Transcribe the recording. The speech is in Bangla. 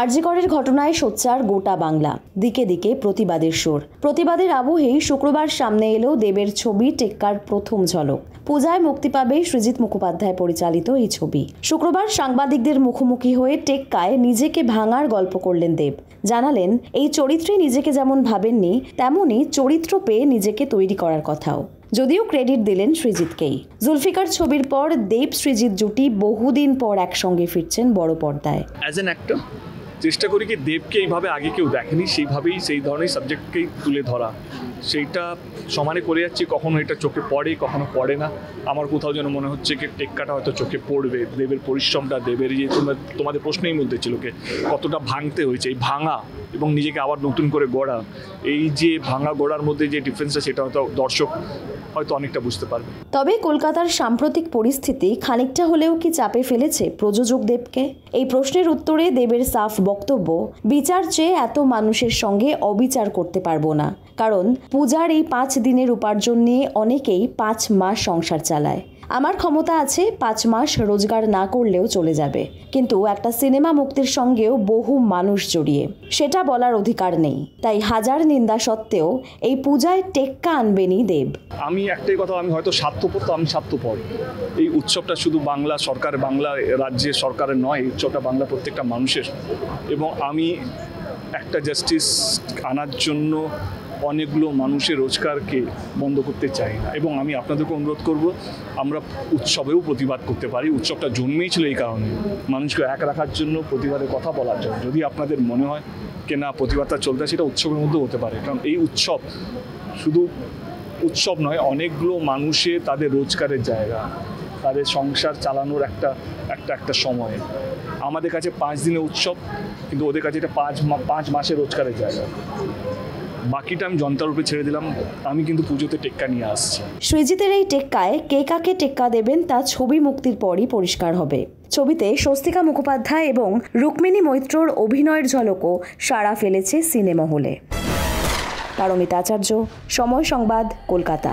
আরজি করের ঘটনায় সোচ্চার গোটা বাংলা, দিকে দিকে প্রতিবাদের সুর। প্রতিবাদের আবহেই শুক্রবার সামনে এলো দেবের ছবি টেক্কার প্রথম ঝলক। পূজায় মুক্তি পাবে সৃজিত মুখোপাধ্যায় পরিচালিত এই ছবি। শুক্রবার সাংবাদিকদের মুখোমুখি হয়ে টেক্কায় নিজেকে ভাঙার গল্প করলেন দেব। জানালেন এই চরিত্রে নিজেকে যেমন ভাবেননি, তেমনই চরিত্র পেয়ে নিজেকে তৈরি করার কথাও। যদিও ক্রেডিট দিলেন সৃজিতকেই। জুলফিকার ছবির পর দেব সৃজিত জুটি বহুদিন পর একসঙ্গে ফিরছেন বড় পর্দায়। অ্যাজ অ্যান অ্যাক্টর চেষ্টা করি কি দেবকে এইভাবে আগে কেউ দেখেনি, সেইভাবেই সেই ধরনের সাবজেক্টকেই তুলে ধরা। সেইটা সমানে করে যাচ্ছি, কখনো এটা চোখে পড়ে, কখনো পড়ে না। আমার কোথাও যেন মনে হচ্ছে কি টেক্কাটা হয়তো চোখে পড়বে। দেবের পরিশ্রমটা, দেবের যে তোমাদের প্রশ্নেই মধ্যে ছিল কি কতটা ভাঙতে হয়েছে, এই ভাঙা এবং নিজেকে আবার নতুন করে গড়া, এই যে ভাঙা গড়ার মধ্যে যে ডিফারেন্সটা, সেটা হয়তো দর্শক হয়তো অনেকটা বুঝতে পারবে। তবে কলকাতার সাম্প্রতিক পরিস্থিতি খানিকটা হলেও কি চাপে ফেলেছে প্রযোজক দেবকে? এই প্রশ্নের উত্তরে দেবের সাফ বক্তব্য, বিচার চেয়ে এত মানুষের সঙ্গে অবিচার করতে পারবো না। কারণ পূজার এই 5 দিনের উপার্জন নিয়ে অনেকেই 5 মাস সংসার চালায়। আমার ক্ষমতা আছে 5 মাস রোজগার না করলেও চলে যাবে, কিন্তু একটা সিনেমা মুক্তির সঙ্গেও বহু মানুষ জড়িয়ে, সেটা বলার অধিকার নেই। তাই হাজার নিন্দা সত্ত্বেও এই পূজায় টেক্কা আনবেনই দেব। আমি একটাই কথা, আমি হয়তো স্বার্থপর, তো আমি স্বার্থপর। এই উৎসবটা শুধু বাংলা সরকার, বাংলা রাজ্যের সরকারের নয়, এই উৎসবটা বাংলা প্রত্যেকটা মানুষের। এবং আমি একটা জাস্টিস আনার জন্য অনেকগুলো মানুষের রোজগারকে বন্ধ করতে চাই না। এবং আমি আপনাদেরকে অনুরোধ করব, আমরা উৎসবেও প্রতিবাদ করতে পারি। উৎসবটা জন্মেই ছিল এই কারণে, মানুষকে এক রাখার জন্য, প্রতিবাদের কথা বলার জন্য। যদি আপনাদের মনে হয় যে না প্রতিবাদটা চলতে, সেটা উৎসবের মধ্যে হতে পারে। কারণ এই উৎসব শুধু উৎসব নয়, অনেকগুলো মানুষের তাদের রোজগারের জায়গা, তাদের সংসার চালানোর একটা সময়। আমাদের কাছে 5 দিনের উৎসব, কিন্তু ওদের কাছে এটা 5 মাসের রোজগারের জায়গা। বাকিটা আমি জনতার উপরে ছেড়ে দিলাম। আমি কিন্তু পুজোতে টেক্কা নিয়ে আসছি। সৃজিতের এই টেক্কায় কে কাকে টেক্কা দেবেন তা ছবি মুক্তির পরই পরিষ্কার হবে। ছবিতে স্বস্তিকা মুখোপাধ্যায় এবং রুক্মিণী মৈত্রর অভিনয়ের ঝলকও সাড়া ফেলেছে সিনেমা হলে। পারমিতা আচার্য, সময় সংবাদ, কলকাতা।